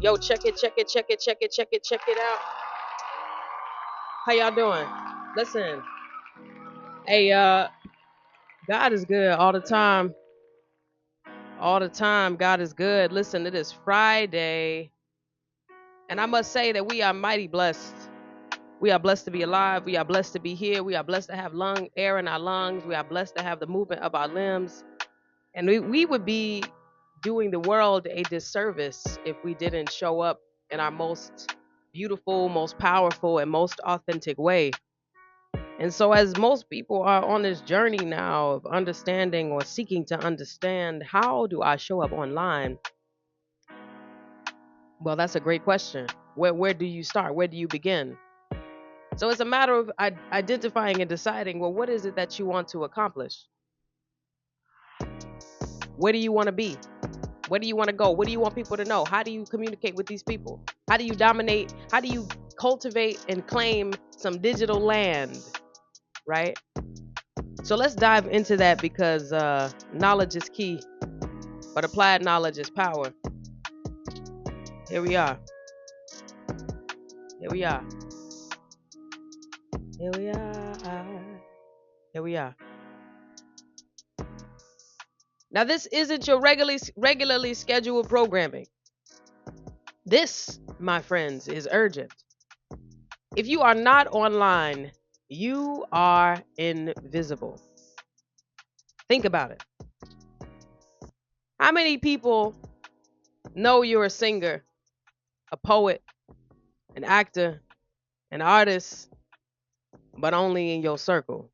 Yo, check it, check it, check it, check it, check it, check it out. How y'all doing? Listen, hey, God is good all the time. All the time, God is good. Listen, it is Friday, and I must say that we are mighty blessed. We are blessed to be alive. We are blessed to be here. We are blessed to have lung air in our lungs. We are blessed to have the movement of our limbs. And we would be doing the world a disservice if we didn't show up in our most beautiful, most powerful, and most authentic way. And so, as most people are on this journey now of understanding or seeking to understand, how do I show up online? Well, that's a great question. Where do you start? Where do you begin? So, it's a matter of identifying and deciding, well, what is it that you want to accomplish? Where do you want to be? Where do you want to go? What do you want people to know? How do you communicate with these people? How do you dominate? How do you cultivate and claim some digital land? Right? So let's dive into that because knowledge is key, but applied knowledge is power. Here we are. Here we are. Here we are. Here we are. Now, this isn't your regularly scheduled programming. This, my friends, is urgent. If you are not online, you are invisible. Think about it. How many people know you're a singer, a poet, an actor, an artist, but only in your circle?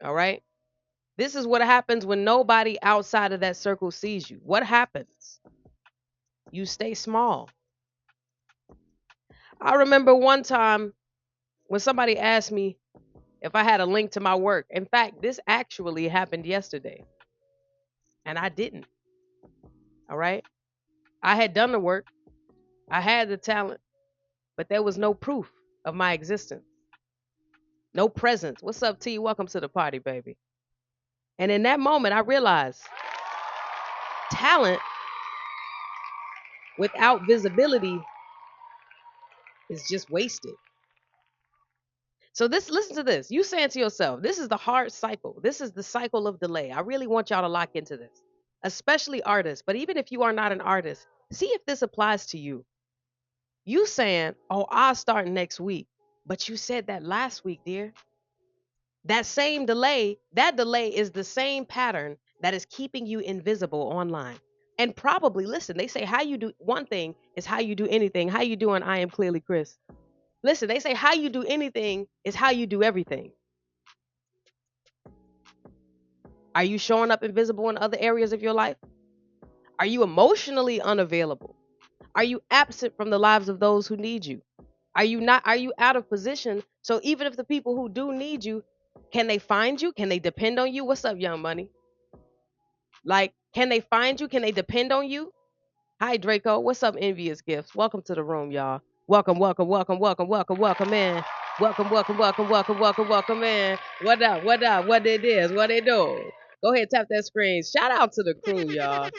All right? This is what happens when nobody outside of that circle sees you. What happens? You stay small. I remember one time when somebody asked me if I had a link to my work. In fact, this actually happened yesterday, and I didn't. All right? I had done the work, I had the talent, but there was no proof of my existence, no presence. What's up, T? Welcome to the party, baby. And in that moment, I realized talent without visibility is just wasted. So listen to this. You saying to yourself, this is the hard cycle. This is the cycle of delay. I really want y'all to lock into this, especially artists. But even if you are not an artist, see if this applies to you. You saying, oh, I'll start next week. But you said that last week, dear. That same delay, that delay is the same pattern that is keeping you invisible online. And probably, listen, they say how you do one thing is how you do anything. How you doing? I am clearly Chris. Listen, they say how you do anything is how you do everything. Are you showing up invisible in other areas of your life? Are you emotionally unavailable? Are you absent from the lives of those who need you? Are you out of position? So even if the people who do need you, can they find you? Can they depend on you? What's up, Young Money? Like, can they find you? Can they depend on you? Hi, Draco. What's up, Envious Gifts? Welcome to the room, y'all. Welcome, welcome, welcome, welcome, welcome, welcome in. Welcome, welcome, welcome, welcome, welcome, welcome in. What up? What up? What it is? What they do? Go ahead, tap that screen. Shout out to the crew, y'all.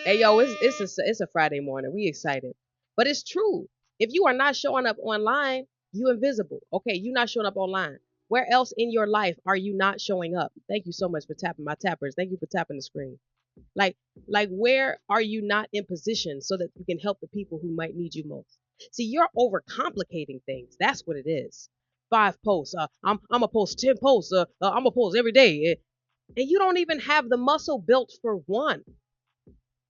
Hey, yo, it's a Friday morning. We excited, but it's true. If you are not showing up online, you invisible. Okay, you not showing up online. Where else in your life are you not showing up? Thank you so much for tapping my tappers. Thank you for tapping the screen. Like, where are you not in position so that you can help the people who might need you most? See, you're overcomplicating things. That's what it is. 5 posts. I'm gonna post 10 posts. I'm gonna post every day, and you don't even have the muscle built for one.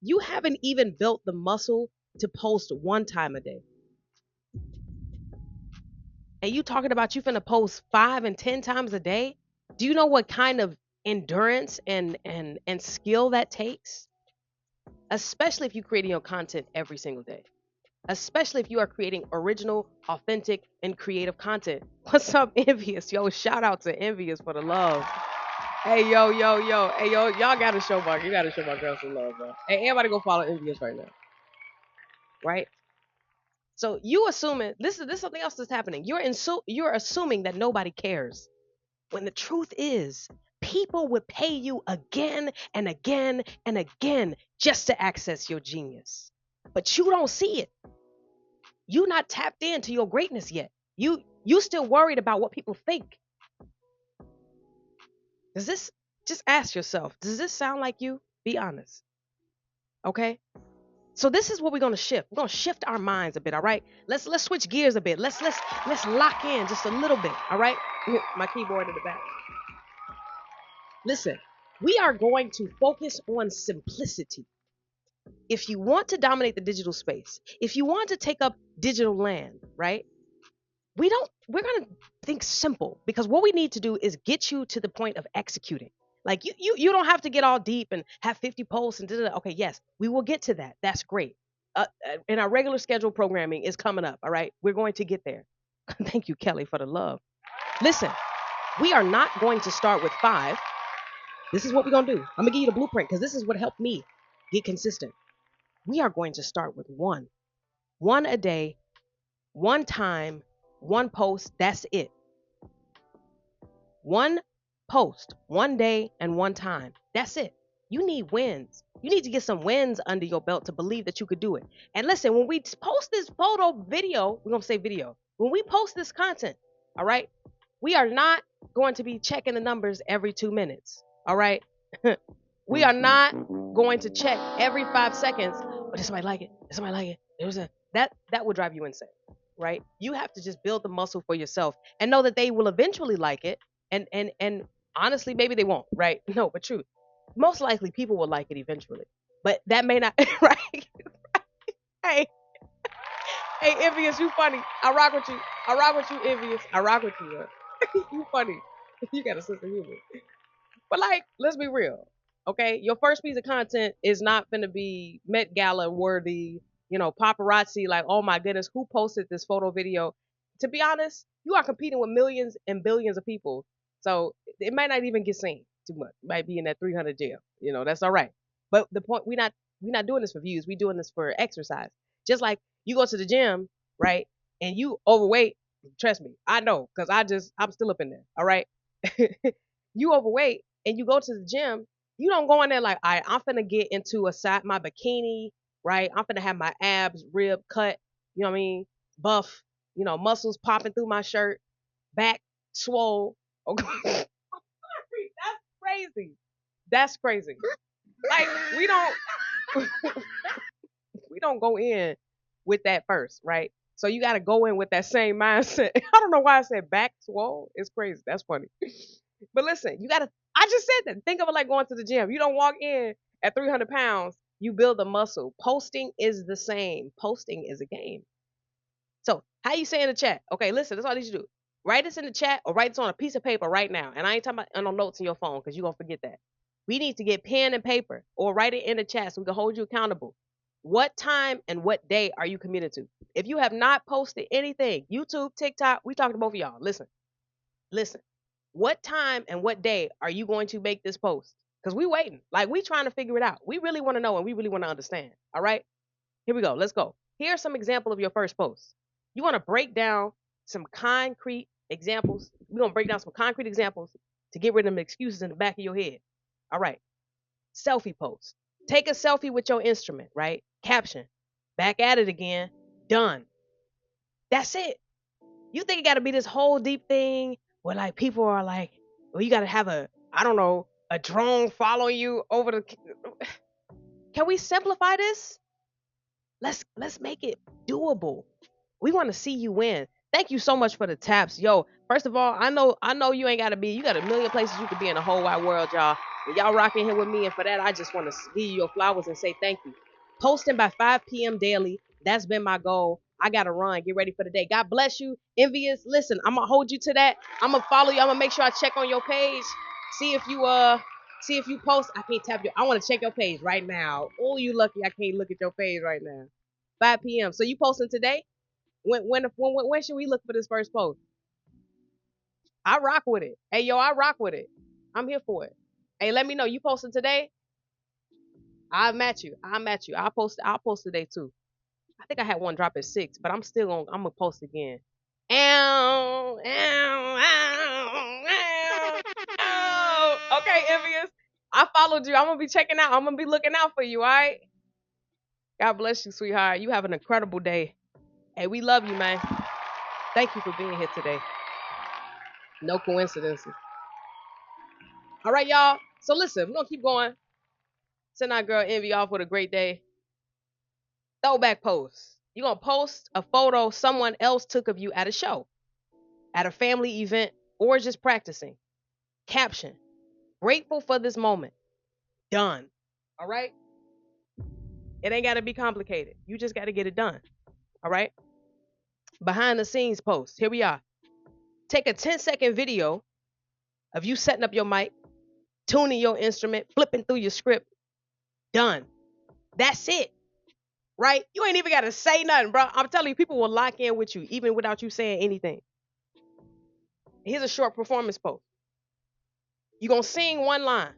You haven't even built the muscle to post one time a day. And you talking about you finna post 5 and 10 times a day? Do you know what kind of endurance and skill that takes? Especially if you're creating your content every single day. Especially if you are creating original, authentic, and creative content. What's up, Envious? Yo, shout out to Envious for the love. Hey, yo, yo, yo. Hey, yo, y'all you gotta show my girl some love, bro. Hey, everybody go follow Envious right now. Right? So you assuming this is something else that's happening. You're assuming that nobody cares. When the truth is, People would pay you again and again and again just to access your genius. But you don't see it. You not tapped into your greatness yet. You still worried about what people think. Does this just ask yourself, does this sound like you? Be honest. Okay? So this is what we're gonna shift. We're gonna shift our minds a bit, all right? Let's switch gears a bit. Let's lock in just a little bit, all right? My keyboard in the back. Listen, we are going to focus on simplicity. If you want to dominate the digital space, if you want to take up digital land, right? We're going to think simple because what we need to do is get you to the point of executing. Like you don't have to get all deep and have 50 posts and da-da-da. Okay, yes, we will get to that. That's great. And our regular schedule programming is coming up. All right, we're going to get there. Thank you, Kelly, for the love. Listen, we are not going to start with 5. This is what we're going to do. I'm going to give you the blueprint because this is what helped me get consistent. We are going to start with 1. 1 a day, 1 time, 1 post. That's it. 1 post, 1 day, and 1 time. That's it. You need wins. You need to get some wins under your belt to believe that you could do it. And listen, when we post this photo video, we're going to say video. When we post this content, all right, we are not going to be checking the numbers every 2 minutes. All right. We are not going to check every 5 seconds. But did somebody like it? Did somebody like it? There's a that would drive you insane, right? You have to just build the muscle for yourself and know that they will eventually like it. And honestly, maybe they won't, right? No, but true. Most likely, people will like it eventually, but that may not, right? Hey, hey, Envious, you funny. I rock with you. I rock with you, Envious. I rock with you. You funny. You got a sense of humor. But like, let's be real. Okay, your first piece of content is not going to be Met Gala worthy, paparazzi. Like, oh my goodness, who posted this photo video? To be honest, you are competing with millions and billions of people, so it might not even get seen too much. It might be in that 300 jail. That's all right. But the point, we're not doing this for views. We're doing this for exercise. Just like you go to the gym, right? And you overweight. Trust me, I know, because I'm still up in there. All right. You overweight and you go to the gym, you don't go in there like, all right, I'm finna get into my bikini, right? I'm finna have my abs, rib cut, you know what I mean? Buff, muscles popping through my shirt, back swole. Okay. That's crazy. That's crazy. Like we don't we don't go in with that first, right? So you got to go in with that same mindset. I don't know why I said back swole. It's crazy. That's funny. But listen, you got to, I just said that. Think of it like going to the gym. You don't walk in at 300 pounds, you build a muscle. Posting is the same. Posting is a game. So, how you say in the chat? Okay, listen, that's all I need you to do. Write this in the chat or write this on a piece of paper right now. And I ain't talking about no notes in your phone because you're going to forget that. We need to get pen and paper or write it in the chat so we can hold you accountable. What time and what day are you committed to? If you have not posted anything, YouTube, TikTok, we talking to both of y'all. Listen. What time and what day are you going to make this post? Because we waiting. Like we trying to figure it out. We really want to know and we really want to understand. All right. Here we go. Let's go. Here's some example of your first post. You want to break down some concrete examples. We're going to break down some concrete examples to get rid of them excuses in the back of your head. All right. Selfie post. Take a selfie with your instrument, right? Caption. Back at it again. Done. That's it. You think it got to be this whole deep thing where like people are like, well, you got to have a drone following you over the. Can we simplify this? Let's make it doable. We want to see you win. Thank you so much for the taps, yo. First of all, I know you ain't got to be. You got a million places you could be in the whole wide world, y'all. And y'all rocking here with me, and for that, I just want to give you your flowers and say thank you. Posting by 5 p.m. daily. That's been my goal. I gotta run. Get ready for the day. God bless you, Envious. Listen, I'm gonna hold you to that. I'm gonna follow you. I'm gonna make sure I check on your page. See if you post. I can't tap you. I want to check your page right now. Oh, you lucky. I can't look at your page right now. 5 p.m. So you posting today? When should we look for this first post? I rock with it. Hey yo, I rock with it. I'm here for it. Hey, let me know. You posting today? I'll match you. I'll post today too. I think I had one drop at 6, but I'm gonna post again. Ow, ow, ow, ow, ow. Okay, Envious. I followed you. I'm gonna be checking out. I'm gonna be looking out for you. All right. God bless you, sweetheart. You have an incredible day. Hey, we love you, man. Thank you for being here today. No coincidences. All right, y'all. So listen, we're gonna keep going. Send our girl Envy off with a great day. Throwback post. You're gonna post a photo someone else took of you at a show, at a family event, or just practicing. Caption. Grateful for this moment. Done. All right? It ain't gotta be complicated. You just gotta get it done. All right? Behind the scenes post. Here we are. Take a 10-second video of you setting up your mic, tuning your instrument, flipping through your script. Done. That's it. Right? You ain't even got to say nothing, bro. I'm telling you, people will lock in with you even without you saying anything. Here's a short performance post. You're going to sing one line.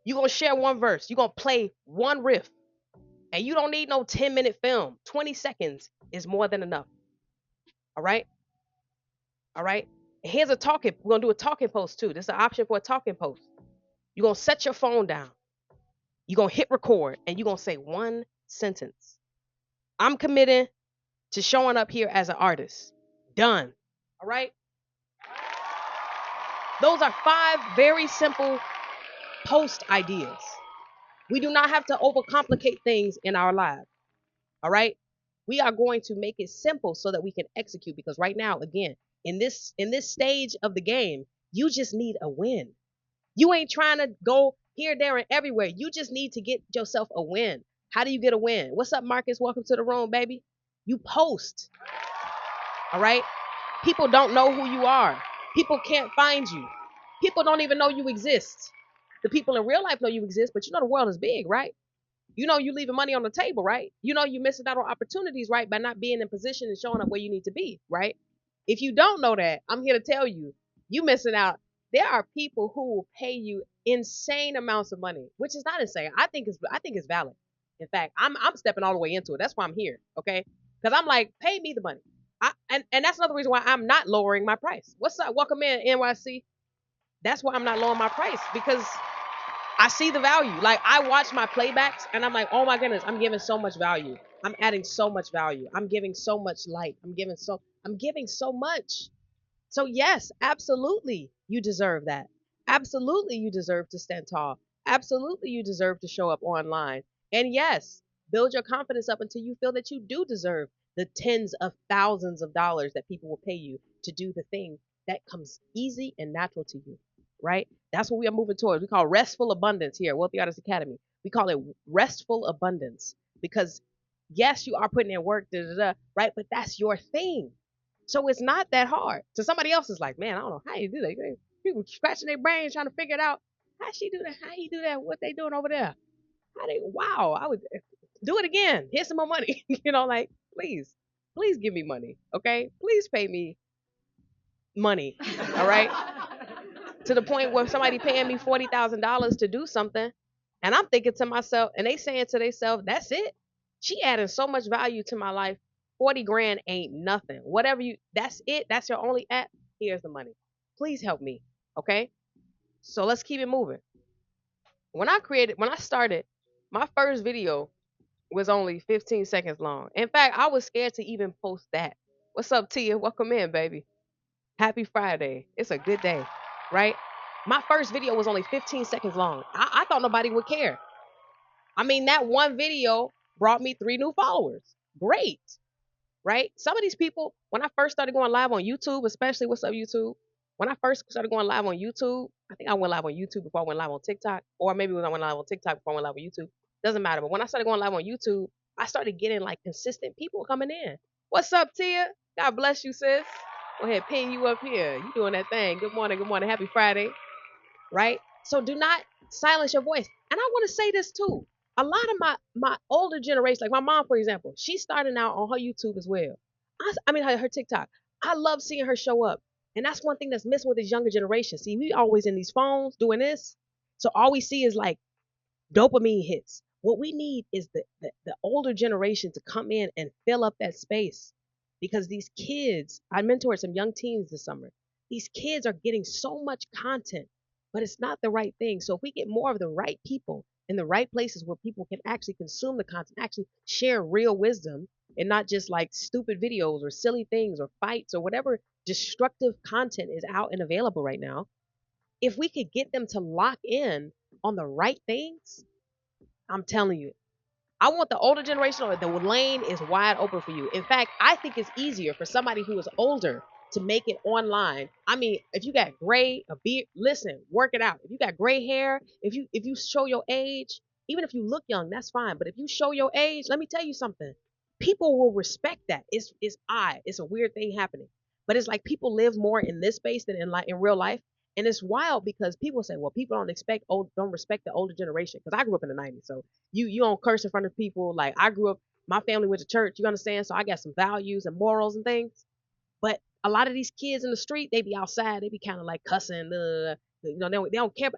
You're going to share one verse. You're going to play one riff. And you don't need no 10-minute film. 20 seconds is more than enough. All right? All right? And here's a talking. We're going to do a talking post too. This is an option for a talking post. You're going to set your phone down. You're going to hit record and you're going to say one sentence. I'm committed to showing up here as an artist. Done. All right? Those are 5 very simple post ideas. We do not have to overcomplicate things in our lives. All right? We are going to make it simple so that we can execute, because right now, again, in this stage of the game, you just need a win. You ain't trying to go here, there, and everywhere. You just need to get yourself a win. How do you get a win? What's up, Marcus? Welcome to the room, baby. You post. All right? People don't know who you are. People can't find you. People don't even know you exist. The people in real life know you exist, but you know the world is big, right? You know you leaving money on the table, right? You know you missing out on opportunities, right, by not being in position and showing up where you need to be, right? If you don't know that, I'm here to tell you, you missing out. There are people who will pay you insane amounts of money, which is not insane. I think it's valid. In fact, I'm stepping all the way into it. That's why I'm here, okay? Because I'm like, pay me the money. And that's another reason why I'm not lowering my price. What's up? Welcome in, NYC. That's why I'm not lowering my price, because I see the value. Like, I watch my playbacks and I'm like, oh my goodness, I'm giving so much value. I'm adding so much value. I'm giving so much light. I'm giving so much. So yes, absolutely you deserve that. Absolutely you deserve to stand tall. Absolutely you deserve to show up online. And yes, build your confidence up until you feel that you do deserve the tens of thousands of dollars that people will pay you to do the thing that comes easy and natural to you, right? That's what we are moving towards. We call restful abundance here at Wealthy Artist Academy. We call it restful abundance because yes, you are putting in work, right? But that's your thing. So it's not that hard. So somebody else is like, man, I don't know how you do that. People scratching their brains trying to figure it out. How she do that? How he do that? What they doing over there? Wow, I would do it again. Here's some more money. Like, please give me money. Okay. Please pay me money. All right. To the point where somebody paying me $40,000 to do something. And I'm thinking to myself, and they saying to themselves, that's it. She adding so much value to my life. 40 grand ain't nothing. That's it. That's your only app. Here's the money. Please help me. Okay. So let's keep it moving. When I started, my first video was only 15 seconds long. In fact, I was scared to even post that. What's up, Tia? Welcome in, baby. Happy Friday. It's a good day, right? My first video was only 15 seconds long. I thought nobody would care. I mean, that one video brought me 3 new followers. Great, right? Some of these people, when I first started going live on YouTube, especially, what's up, YouTube? When I first started going live on YouTube, I think I went live on YouTube before I went live on TikTok, or maybe when I went live on TikTok before I went live on YouTube. Doesn't matter. But when I started going live on YouTube, I started getting like consistent people coming in. What's up, Tia? God bless you, sis. Go ahead, ping you up here. You doing that thing. Good morning, good morning. Happy Friday, right? So do not silence your voice. And I want to say this too. A lot of my older generation, like my mom, for example, she's starting out on her YouTube as well. I mean, her TikTok. I love seeing her show up. And that's one thing that's missing with this younger generation. See, we always in these phones doing this. So all we see is like dopamine hits. What we need is the older generation to come in and fill up that space, because these kids, I mentored some young teens this summer. These kids are getting so much content, but it's not the right thing. So if we get more of the right people in the right places where people can actually consume the content, actually share real wisdom and not just like stupid videos or silly things or fights or whatever destructive content is out and available right now, if we could get them to lock in on the right things, I'm telling you, I want the older generation, or the lane is wide open for you. In fact, I think it's easier for somebody who is older to make it online. I mean, if you got gray, a beard, listen, work it out. If you got gray hair, if you show your age, even if you look young, that's fine. But if you show your age, let me tell you something. People will respect that. It's odd. It's a weird thing happening. But it's like people live more in this space than in real life. And it's wild because people say, well, people don't respect the older generation. Because I grew up in the 90s. So you don't curse in front of people. Like I grew up, my family went to church, you understand? So I got some values and morals and things. But a lot of these kids in the street, they be outside, they be kind of like cussing, they don't care.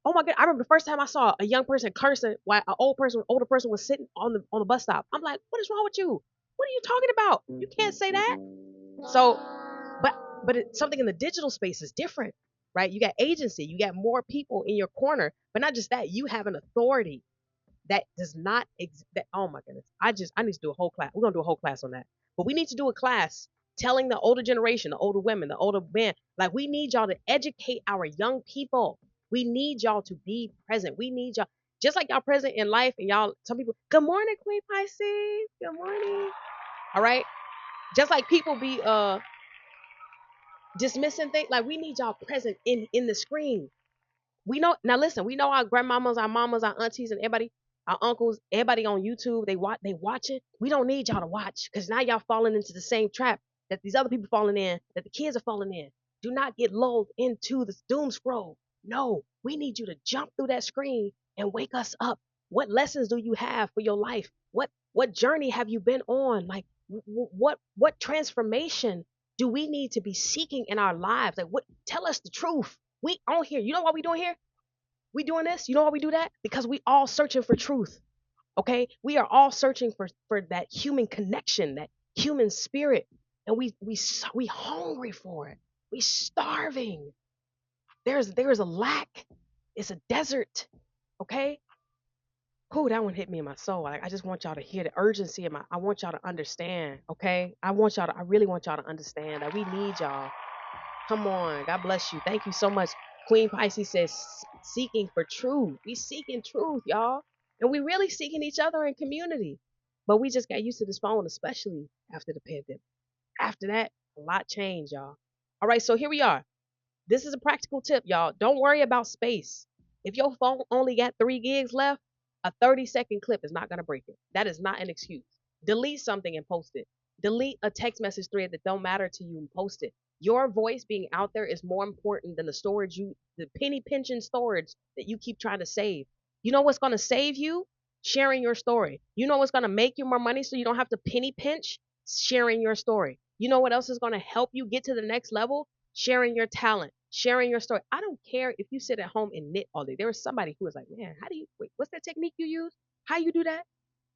Oh my god, I remember the first time I saw a young person cursing while an older person was sitting on the bus stop. I'm like, what is wrong with you? What are you talking about? You can't say that. So, but something in the digital space is different, right? You got agency, you got more people in your corner, but not just that, you have an authority that does not that, oh my goodness, I need to do a whole class. We're gonna do a whole class on that, but we need to do a class telling the older generation, the older women, the older men, like we need y'all to educate our young people. We need y'all to be present. We need y'all just like y'all present in life. And y'all, some people, good morning, Queen Pisces, good morning. All right, just like people be dismissing things, like we need y'all present in the screen. We know, now listen, we know our grandmamas, our mamas, our aunties, and everybody, our uncles, everybody on YouTube, they watching. We don't need y'all to watch because now y'all falling into the same trap that these other people falling in, that the kids are falling in. Do not get lulled into the doom scroll. No, we need you to jump through that screen and wake us up. What lessons do you have for your life? What journey have you been on? Like what transformation do we need to be seeking in our lives? Like what, tell us the truth. We on here. You know what we doing here? We doing this. You know why we do that? Because we all searching for truth. Okay, we are all searching for that human connection, that human spirit, and we hungry for it. We starving. There is a lack. It's a desert. Okay. Who, that one hit me in my soul. Like, I just want y'all to hear the urgency in my. I want y'all to understand. Okay. I really want y'all to understand that we need y'all. Come on. God bless you. Thank you so much. Queen Pisces says, seeking for truth. We seeking truth, y'all. And we really seeking each other in community. But we just got used to this phone, especially after the pandemic. After that, a lot changed, y'all. All right, so here we are. This is a practical tip, y'all. Don't worry about space. If your phone only got 3 gigs left, a 30-second clip is not going to break it. That is not an excuse. Delete something and post it. Delete a text message thread that don't matter to you and post it. Your voice being out there is more important than the penny pinching storage that you keep trying to save. You know what's going to save you? Sharing your story. You know what's going to make you more money so you don't have to penny pinch? Sharing your story. You know what else is going to help you get to the next level? Sharing your talent, sharing your story. I don't care if you sit at home and knit all day. There was somebody who was like, man, how do you, wait, what's that technique you use? How you do that?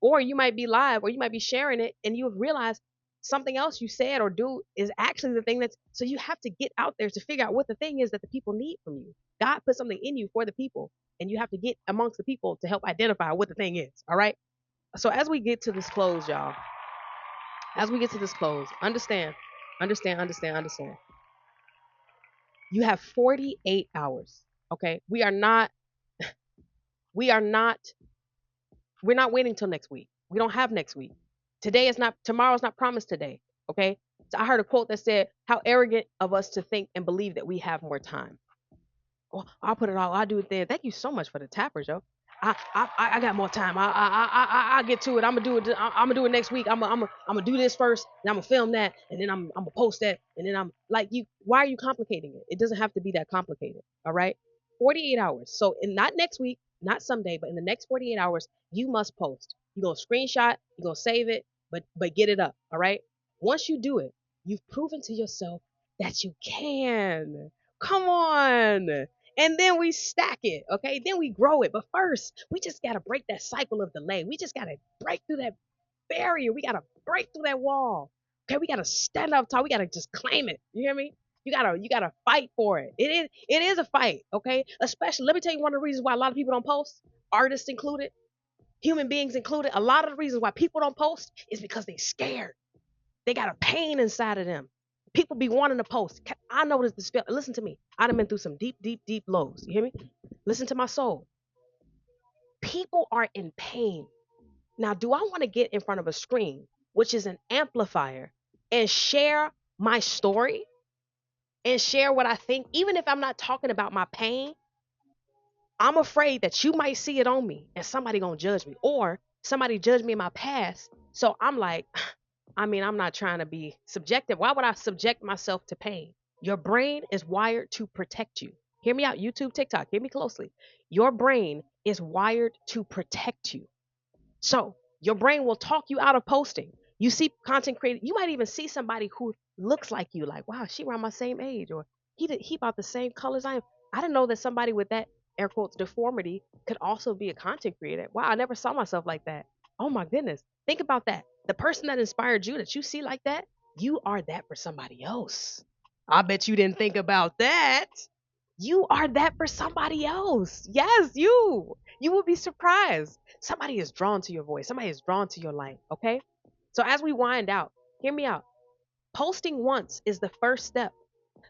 Or you might be live or you might be sharing it and you have realized something else you said or do is actually the thing so you have to get out there to figure out what the thing is that the people need from you. God put something in you for the people and you have to get amongst the people to help identify what the thing is. All right. So as we get to this close, y'all, as we get to this close, understand. You have 48 hours. Okay. We are not, we're not waiting till next week. We don't have next week. Tomorrow's not promised today. Okay. So I heard a quote that said, how arrogant of us to think and believe that we have more time. Well, I'll put it all, I'll do it then. Thank you so much for the tappers, yo. I got more time. I get to it. I'm gonna do it next week. I'm gonna do this first, and I'm gonna film that, and then I'm gonna post that, and then I'm like, you. Why are you complicating it? It doesn't have to be that complicated. All right, 48 hours. So, not next week, not someday, but in the next 48 hours, you must post. You're gonna screenshot. You're gonna save it, but get it up. All right. Once you do it, you've proven to yourself that you can. Come on. And then we stack it, okay? Then we grow it. But first, we just got to break that cycle of delay. We just got to break through that barrier. We got to break through that wall. Okay, we got to stand up tall. We got to just claim it. You hear me? You gotta fight for it. It is a fight, okay? Especially, let me tell you one of the reasons why a lot of people don't post, artists included, human beings included. A lot of the reasons why people don't post is because they scared. They got a pain inside of them. People be wanting to post. I know this feel. Listen to me. I done been through some deep, deep, deep lows. You hear me? Listen to my soul. People are in pain. Now, do I want to get in front of a screen, which is an amplifier, and share my story and share what I think, even if I'm not talking about my pain? I'm afraid that you might see it on me and somebody gonna judge me, or somebody judged me in my past. So I'm like, I mean, I'm not trying to be subjective. Why would I subject myself to pain? Your brain is wired to protect you. Hear me out, YouTube, TikTok, hear me closely. Your brain is wired to protect you. So your brain will talk you out of posting. You see content created, you might even see somebody who looks like you, like, wow, she around my same age, or he about the same colors I am. I didn't know that somebody with that air quotes deformity could also be a content creator. Wow, I never saw myself like that. Oh my goodness. Think about that. The person that inspired you that you see like that, you are that for somebody else. I bet you didn't think about that. You are that for somebody else. Yes, you. You will be surprised. Somebody is drawn to your voice. Somebody is drawn to your light. Okay. So as we wind out, hear me out. Posting once is the first step.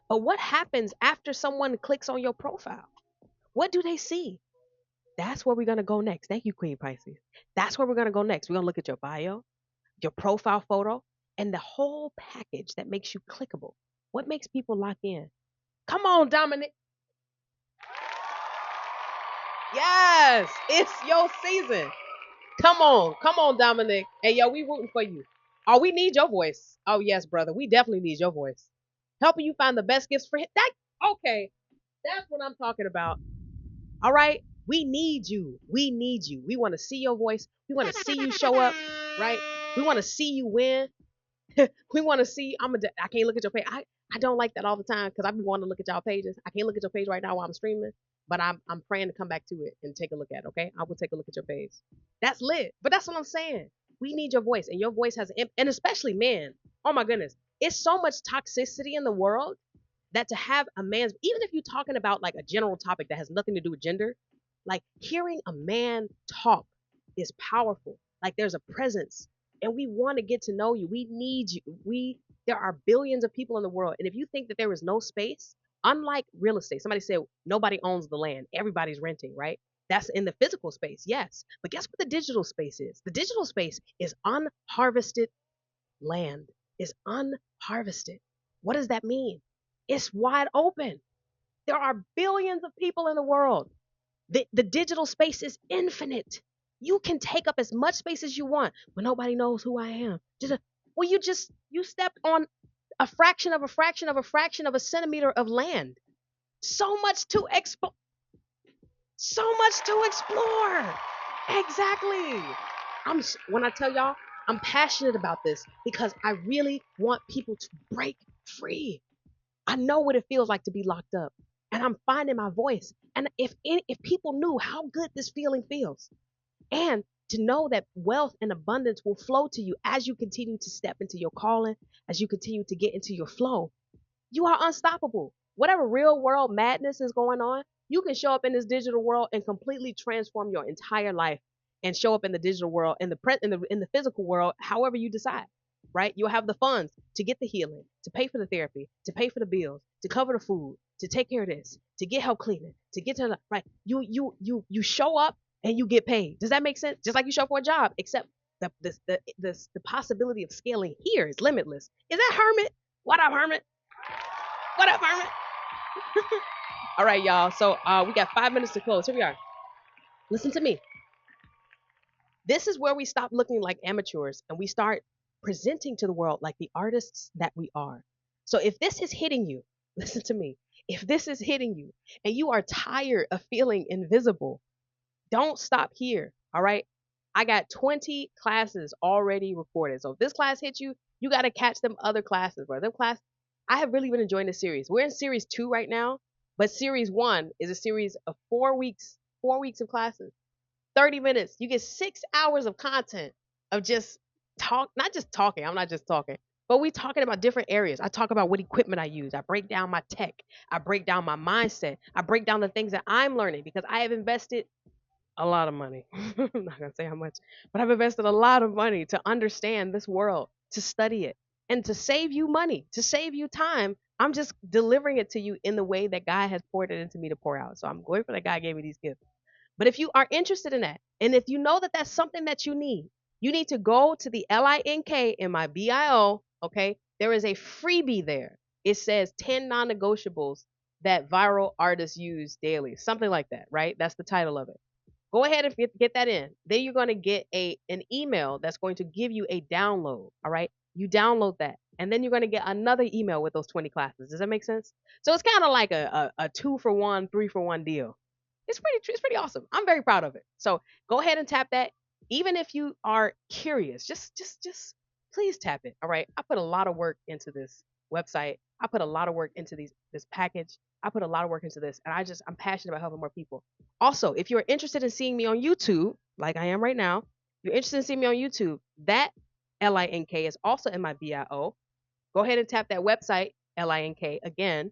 But what happens after someone clicks on your profile? What do they see? That's where we're going to go next. Thank you, Queen Pisces. That's where we're going to go next. We're going to look at your bio, your profile photo, and the whole package that makes you clickable. What makes people lock in? Come on, Dominic. Yes, it's your season. Come on, Dominic. Hey, yo, we rooting for you. Oh, we need your voice. Oh, yes, brother, we definitely need your voice. Helping you find the best gifts for him. That okay? That's what I'm talking about. All right, we need you. We need you. We want to see your voice. We want to see you show up. Right? We want to see you win. We want to see. I can't look at your page. I don't like that all the time because I be wanting to look at y'all pages. I can't look at your page right now while I'm streaming, but I'm praying to come back to it and take a look at it. Okay, I will take a look at your page. That's lit. But that's what I'm saying. We need your voice, and your voice has, and especially men. Oh my goodness, it's so much toxicity in the world that to have a man's, even if you're talking about like a general topic that has nothing to do with gender, like hearing a man talk is powerful. Like there's a presence, and we want to get to know you. We need you. There are billions of people in the world, and if you think that there is no space, unlike real estate, somebody said nobody owns the land, everybody's renting, right? That's in the physical space, yes. But guess what the digital space is? The digital space is unharvested land, is unharvested. What does that mean? It's wide open. There are billions of people in the world. The digital space is infinite. You can take up as much space as you want, but nobody knows who I am. Well, you stepped on a fraction of a fraction of a fraction of a centimeter of land. So much to explore. So much to explore. Exactly. When I tell y'all, I'm passionate about this because I really want people to break free. I know what it feels like to be locked up, and I'm finding my voice. And if people knew how good this feeling feels, and to know that wealth and abundance will flow to you as you continue to step into your calling, as you continue to get into your flow, you are unstoppable. Whatever real world madness is going on, you can show up in this digital world and completely transform your entire life and show up in the digital world, in the physical world, however you decide. Right? You'll have the funds to get the healing, to pay for the therapy, to pay for the bills, to cover the food, to take care of this, to get help cleaning, to get to the right. You show up and you get paid. Does that make sense? Just like you show up for a job, except the possibility of scaling here is limitless. Is that Hermit? What up, Hermit? What up, Hermit? All right, y'all. So we got 5 minutes to close. Here we are. Listen to me. This is where we stop looking like amateurs and we start presenting to the world like the artists that we are. So if this is hitting you, listen to me. If this is hitting you and you are tired of feeling invisible, don't stop here. All right. I got 20 classes already recorded. So if this class hits you, you got to catch them other classes, bro. Them class, I have really been enjoying this series. We're in series 2 right now, but series 1 is a series of 4 weeks, 4 weeks of classes, 30 minutes. You get 6 hours of content of just talk, not just talking. I'm not just talking. But we talking about different areas. I talk about what equipment I use. I break down my tech. I break down my mindset. I break down the things that I'm learning because I have invested a lot of money. I'm not gonna say how much, but I've invested a lot of money to understand this world, to study it, and to save you money, to save you time. I'm just delivering it to you in the way that God has poured it into me to pour out. So I'm grateful that God gave me these gifts. But if you are interested in that, and if you know that that's something that you need to go to the link in my bio. Okay, there is a freebie there. It says 10 non-negotiables that viral artists use daily, something like that, right? That's the title of it. Go ahead and get that in. Then you're going to get an email that's going to give you a download. All right. You download that. And then you're going to get another email with those 20 classes. Does that make sense? So it's kind of like a 2 for 1, 3 for 1 deal. It's pretty awesome. I'm very proud of it. So go ahead and tap that. Even if you are curious, just please tap it. All right. I put a lot of work into this website. I put a lot of work into this package. I put a lot of work into this, and I'm passionate about helping more people. Also, if you're interested in seeing me on YouTube, like I am right now, you're interested in seeing me on YouTube, that link is also in my bio. Go ahead and tap that website, link again.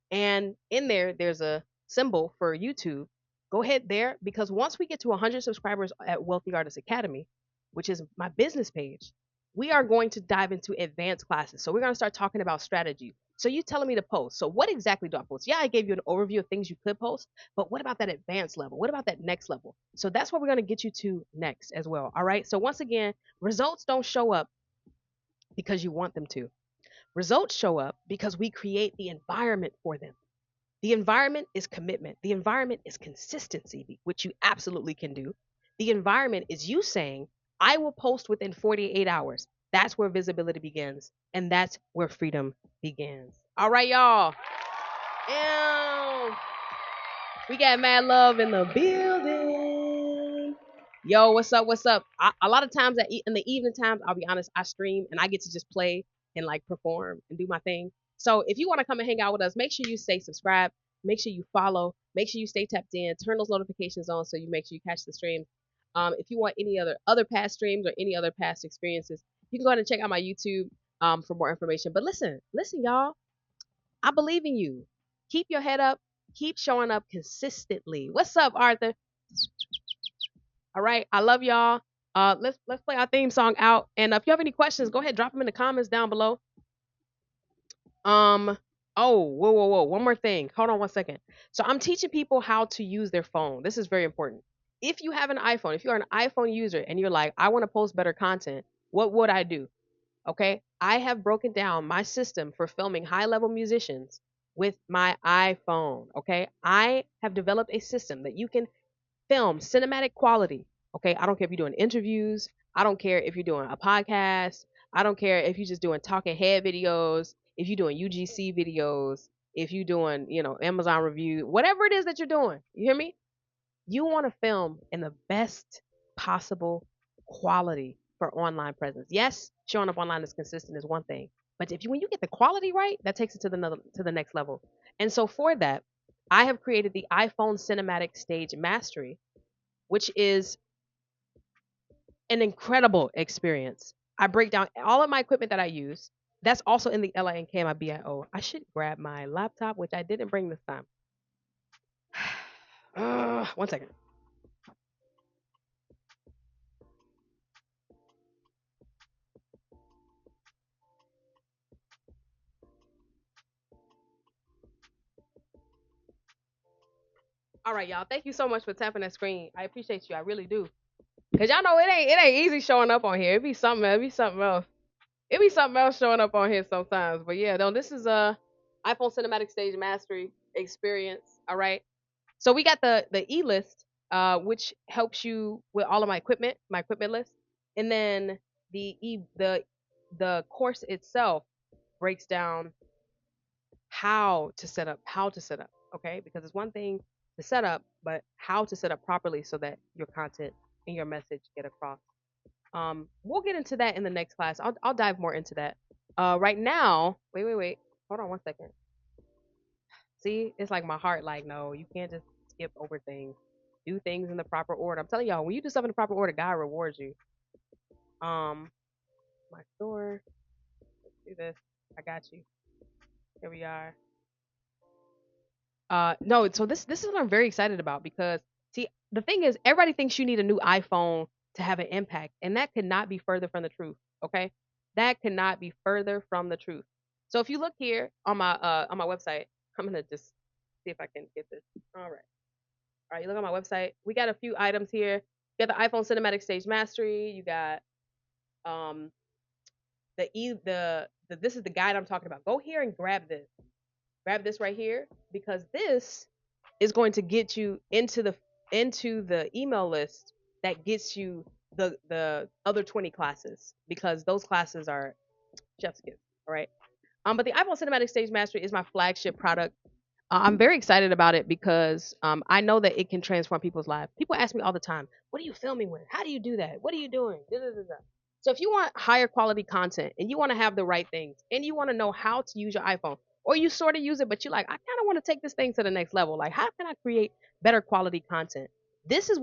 And in there, there's a symbol for YouTube. Go ahead there because once we get to 100 subscribers at Wealthy Artist Academy, which is my business page, we are going to dive into advanced classes. So we're going to start talking about strategy. So you telling me to post. So what exactly do I post? Yeah, I gave you an overview of things you could post, but what about that advanced level? What about that next level? So that's what we're going to get you to next as well. All right. So once again, results don't show up because you want them to. Results show up because we create the environment for them. The environment is commitment. The environment is consistency, which you absolutely can do. The environment is you saying, I will post within 48 hours. That's where visibility begins. And that's where freedom begins. All right, y'all. Ew. We got mad love in the building. Yo, what's up? What's up? A lot of times in the evening times, I'll be honest, I stream and I get to just play and like perform and do my thing. So if you want to come and hang out with us, make sure you stay subscribed, make sure you follow, make sure you stay tapped in, turn those notifications on so you make sure you catch the streams. If you want any other past streams or any other past experiences, you can go ahead and check out my YouTube for more information. But listen, y'all. I believe in you. Keep your head up. Keep showing up consistently. What's up, Arthur? All right. I love y'all. Let's play our theme song out. And if you have any questions, go ahead, drop them in the comments down below. Um. Oh, whoa. One more thing. Hold on 1 second. So I'm teaching people how to use their phone. This is very important. If you have an iPhone, if you're an iPhone user and you're like, I want to post better content, what would I do? Okay. I have broken down my system for filming high level musicians with my iPhone. Okay. I have developed a system that you can film cinematic quality. Okay. I don't care if you're doing interviews. I don't care if you're doing a podcast. I don't care if you're just doing talking head videos, if you're doing UGC videos, if you're doing, Amazon review, whatever it is that you're doing. You hear me? You want to film in the best possible quality for online presence. Yes, showing up online is consistent is one thing, but when you get the quality right, that takes it to the next level. And so for that, I have created the iPhone Cinematic Stage Mastery, which is an incredible experience. I break down all of my equipment that I use. That's also in the link and my bio. I should grab my laptop, which I didn't bring this time. 1 second. All right, y'all. Thank you so much for tapping that screen. I appreciate you. I really do. Cause y'all know it ain't easy showing up on here. It be something else. It be something else. It be something else showing up on here sometimes. But yeah, no, this is a iPhone Cinematic Stage Mastery experience. All right. So we got the E list, which helps you with all of my equipment list, and then the course itself breaks down how to set up, okay? Because it's one thing to set up, but how to set up properly so that your content and your message get across. We'll get into that in the next class. I'll dive more into that. Right now, wait. Hold on 1 second. See, it's like my heart, like, no, you can't just skip over things. Do things in the proper order. I'm telling y'all, when you do stuff in the proper order, God rewards you. My store. do this. I got you. Here we are. No, so this is what I'm very excited about because see, the thing is everybody thinks you need a new iPhone to have an impact, and that could not be further from the truth, okay? That could not be further from the truth. So if you look here on my website, I'm gonna just see if I can get this. All right. All right, you look on my website. We got a few items here. You got the iPhone Cinematic Stage Mastery. You got um the this is the guide I'm talking about. Go here and grab this. Grab this right here because this is going to get you into the email list that gets you the other 20 classes because those classes are chef's kiss. All right. But the iPhone Cinematic Stage Mastery is my flagship product. I'm very excited about it because I know that it can transform people's lives. People ask me all the time, "What are you filming with? How do you do that? What are you doing?" Da, da, da, da. So if you want higher quality content and you want to have the right things and you want to know how to use your iPhone, or you sort of use it, but you're like, I kind of want to take this thing to the next level. Like, how can I create better quality content? This is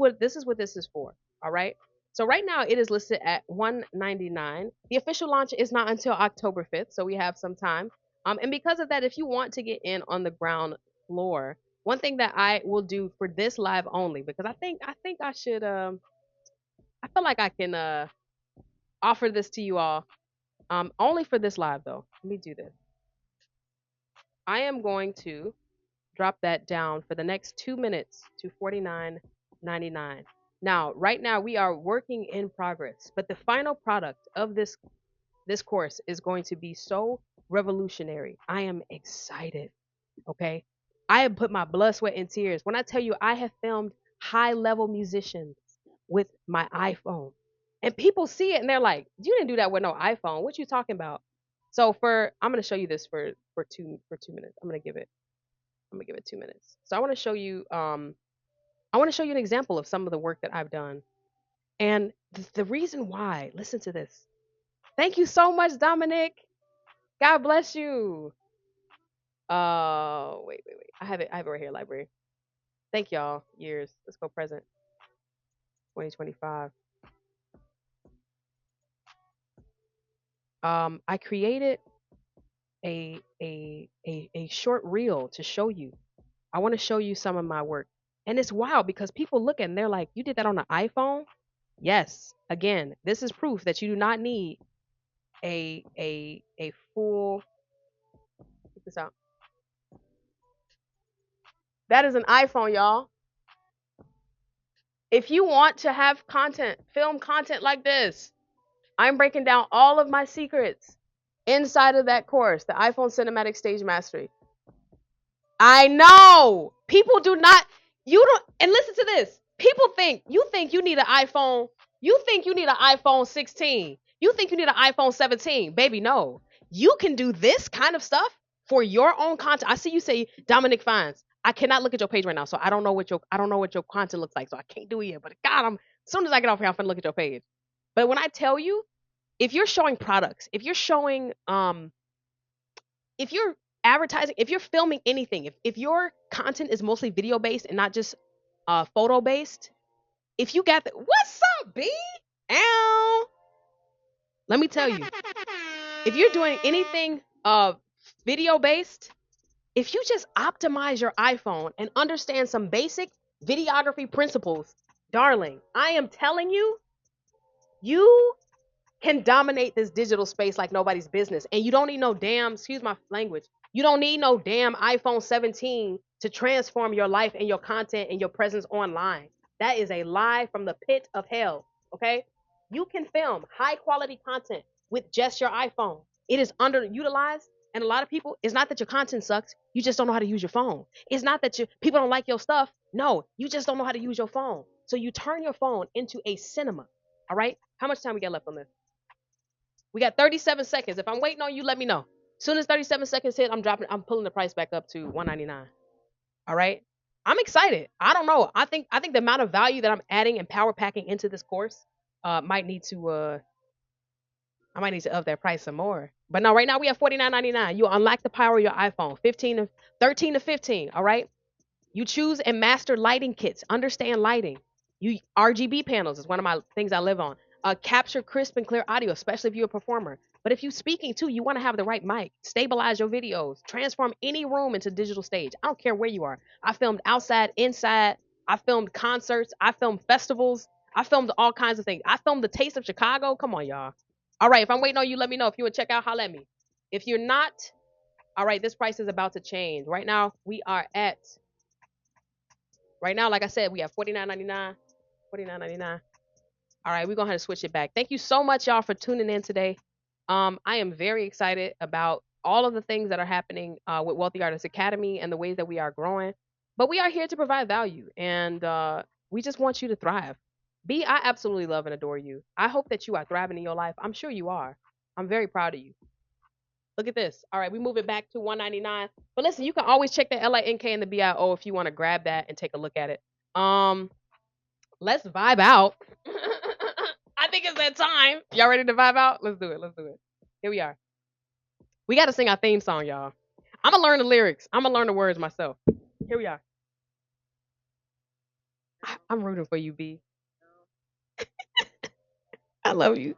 for. All right. So right now it is listed at 199. The official launch is not until October 5th, so we have some time. And because of that, if you want to get in on the ground floor, one thing that I will do for this live only, because I think I should I feel like I can offer this to you all. Only for this live though. Let me do this. I am going to drop that down for the next 2 minutes to 49.99. Now, right now we are working in progress, but the final product of this course is going to be so revolutionary. I am excited. Okay. I have put my blood, sweat, and tears. When I tell you I have filmed high level musicians with my iPhone. And people see it and they're like, you didn't do that with no iPhone. What you talking about? So I'm gonna show you this for 2 minutes. I'm gonna give it 2 minutes. So I want to show you an example of some of the work that I've done. And the reason why, listen to this. Thank you so much, Dominic. God bless you. Wait. I have it right here, library. Thank y'all. Years. Let's go present. 2025. I created a short reel to show you. I want to show you some of my work. And it's wild because people look and they're like, you did that on an iPhone? Yes. Again, this is proof that you do not need a full check this out. That is an iPhone, y'all. If you want to have content, film content like this, I'm breaking down all of my secrets inside of that course, the iPhone Cinematic Stage Mastery. I know people do not, you don't, and listen to this. People think you need an iPhone, you think you need an iPhone 16, you think you need an iPhone 17. Baby, no. You can do this kind of stuff for your own content. I see you say Dominic Fines. I cannot look at your page right now, so I don't know what your content looks like, so I can't do it yet. But God, as soon as I get off here, I'm gonna look at your page. But when I tell you, if you're showing products, if you're advertising, if you're filming anything, if your content is mostly video based and not just photo based, if you got the what's up, B? Ow. Let me tell you, if you're doing anything video based, if you just optimize your iPhone and understand some basic videography principles, darling, I am telling you, you can dominate this digital space like nobody's business. And you don't need no damn, excuse my language, you don't need no damn iPhone 17 to transform your life and your content and your presence online. That is a lie from the pit of hell. Okay? You can film high quality content with just your iPhone. It is underutilized. And a lot of people, it's not that your content sucks. You just don't know how to use your phone. It's not that people don't like your stuff. No, you just don't know how to use your phone. So you turn your phone into a cinema. All right? How much time we got left on this? We got 37 seconds. If I'm waiting on you, let me know. As soon as 37 seconds hit, I'm pulling the price back up to 199. All right? I'm excited. I don't know. I think the amount of value that I'm adding and power packing into this course might need to I might need to up that price some more. But no, right now we have $49.99. You unlock the power of your iPhone. 13 to 15, all right? You choose and master lighting kits. Understand lighting. You RGB panels is one of my things I live on. Capture crisp and clear audio, especially if you're a performer. But if you speaking too, you want to have the right mic, stabilize your videos, transform any room into digital stage. I don't care where you are. I filmed outside, inside. I filmed concerts. I filmed festivals. I filmed all kinds of things. I filmed the Taste of Chicago. Come on, y'all. All right, if I'm waiting on you, let me know. If you would check out, holla at me. If you're not, all right, this price is about to change. Right now, we are at, right now, like I said, we have $49.99. $49.99. All right, we're going to have to switch it back. Thank you so much, y'all, for tuning in today. I am very excited about all of the things that are happening with Wealthy Artists Academy and the ways that we are growing. But we are here to provide value, and we just want you to thrive. B, I absolutely love and adore you. I hope that you are thriving in your life. I'm sure you are. I'm very proud of you. Look at this. All right, we move it back to 199. But listen, you can always check the LINK and the BIO if you want to grab that and take a look at it. Let's vibe out. I think it's that time. Y'all ready to vibe out? Let's do it. Let's do it. Here we are. We got to sing our theme song, y'all. I'm going to learn the lyrics. I'm going to learn the words myself. Here we are. I'm rooting for you, B. I love you.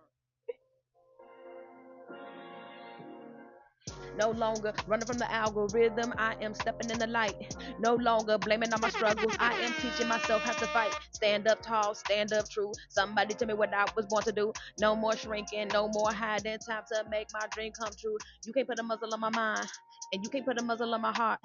No longer running from the algorithm. I am stepping in the light. No longer blaming on my struggles. I am teaching myself how to fight. Stand up tall, stand up true. Somebody tell me what I was born to do. No more shrinking, no more hiding. Time to make my dream come true. You can't put a muzzle on my mind. And you can't put a muzzle on my heart.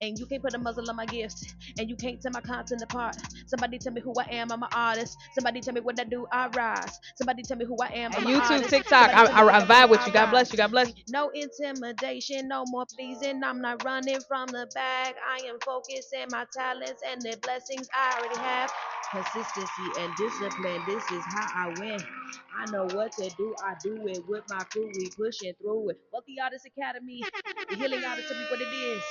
And you can't put a muzzle on my gifts. And you can't tell my content apart. Somebody tell me who I am, I'm an artist. Somebody tell me what I do, I rise. Somebody tell me who I am, I'm an YouTube, artist. TikTok, I vibe with you. God bless you. God bless you. No intimidation, no more pleasing. I'm not running from the bag. I am focusing my talents and the blessings I already have. Consistency and discipline, this is how I win. I know what to do, I do it with my crew. We pushing through it. Wealthy Artist Academy, the healing artist, tell me what it is.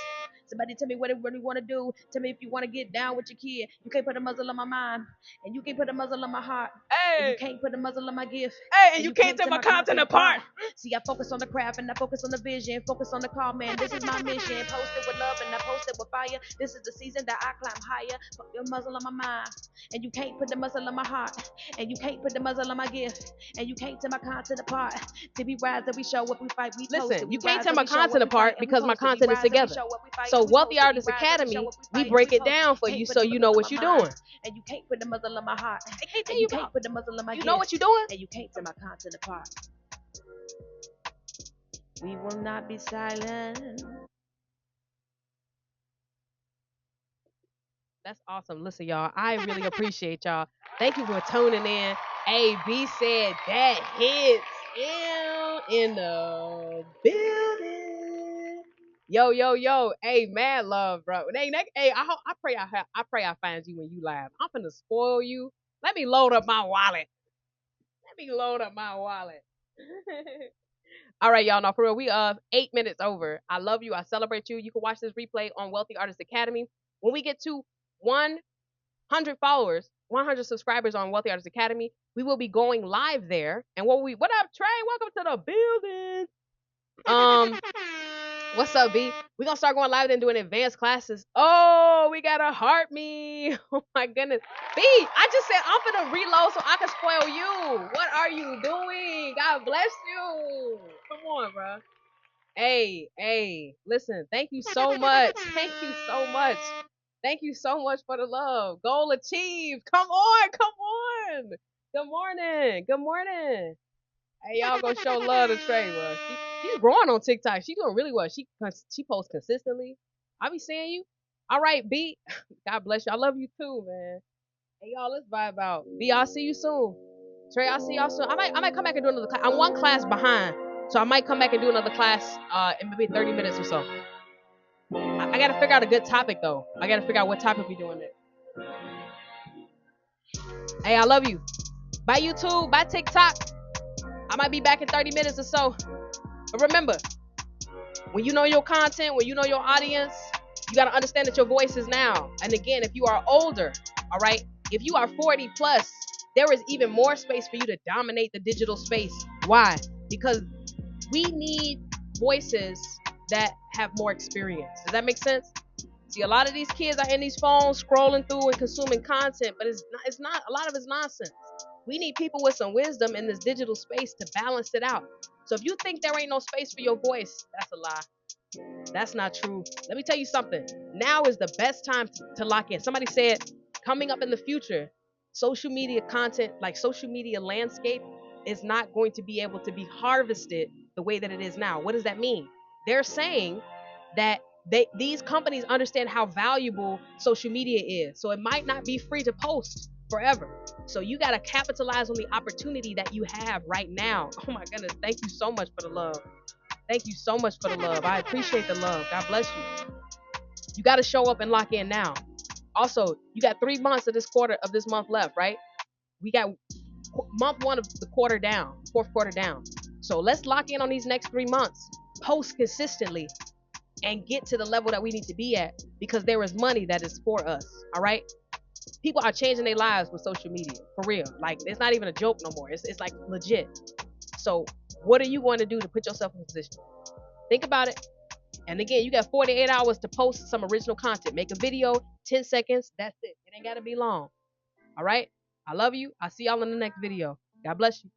Somebody tell me what it really want to do. Tell me if you want to get down with your kid. You can't put a muzzle on my mind, and you can't put a muzzle on my heart. And you can't put a muzzle on my gift. And you can't tell my content apart. See, I focus on the craft and I focus on the vision. Focus on the call, man. This is my mission. Post it with love and I post it with fire. This is the season that I climb higher. Put your muzzle on my mind, and you can't put the muzzle on my heart. And you can't put the muzzle on my gift. And you can't tell my content apart. To be rise that we show what we fight. We listen, you can't tell my content apart because my content is together. So Wealthy Artists Academy, we break it down for you so you know what you're doing. And you can't put the muzzle on my heart. And you can't put the muzzle on my gift. You know what you're doing? And you can't tell my content apart. We will not be silent. That's awesome. Listen, y'all, I really appreciate y'all. Thank you for tuning in. A B said that hits in the building. Yo, yo, yo. Hey, mad love, bro. Hey, I pray I find you when you live. I'm finna spoil you. Let me load up my wallet. All right, y'all. Now, for real, we 8 minutes over. I love you. I celebrate you. You can watch this replay on Wealthy Artists Academy. When we get to 100 followers, 100 subscribers on Wealthy Artists Academy, we will be going live there. And what up, Trey? Welcome to the building. What's up, B? We're gonna start going live and doing advanced classes. Oh, we gotta heart me. Oh my goodness. B, I just said I'm gonna reload so I can spoil you. What are you doing? God bless you. Come on, bro. Hey, listen, thank you so much. Thank you so much. Thank you so much for the love. Goal achieved. Come on. Good morning. Hey, y'all go show love to Trey, bro. She's growing on TikTok. She's doing really well. She posts consistently. I be seeing you. All right, B. God bless you. I love you too, man. Hey, y'all, let's vibe out. B, I'll see you soon. Trey, I'll see y'all soon. I might come back and do another class. I'm one class behind, so I might come back and do another class in maybe 30 minutes or so. I gotta figure out a good topic though. I gotta figure out what topic we doing it. Hey, I love you. Bye YouTube. Bye TikTok. I might be back in 30 minutes or so. But remember, when you know your content, when you know your audience, you got to understand that your voice is now. And again, if you are older, all right, if you are 40 plus, there is even more space for you to dominate the digital space. Why? Because we need voices that have more experience. Does that make sense? See, a lot of these kids are in these phones scrolling through and consuming content, but it's not a lot of it's nonsense. We need people with some wisdom in this digital space to balance it out. So if you think there ain't no space for your voice, that's a lie. That's not true. Let me tell you something. Now is the best time to lock in. Somebody said coming up in the future, social media content, like social media landscape, is not going to be able to be harvested the way that it is now. What does that mean? They're saying that these companies understand how valuable social media is. So it might not be free to post forever. So you got to capitalize on the opportunity that you have right now. Oh my goodness. Thank you so much for the love. Thank you so much for the love. I appreciate the love. God bless you. You got to show up and lock in now. Also, you got 3 months of this month left, right? We got month 1 of the quarter down, fourth quarter down. So let's lock in on these next 3 months. Post consistently and get to the level that we need to be at, because there is money that is for us. All right. People are changing their lives with social media, for real. Like, it's not even a joke no more. It's like legit. So what are you going to do to put yourself in position? Think about it. And again, you got 48 hours to post some original content. Make a video, 10 seconds. That's it. It ain't got to be long. All right. I love you. I'll see y'all in the next video. God bless you.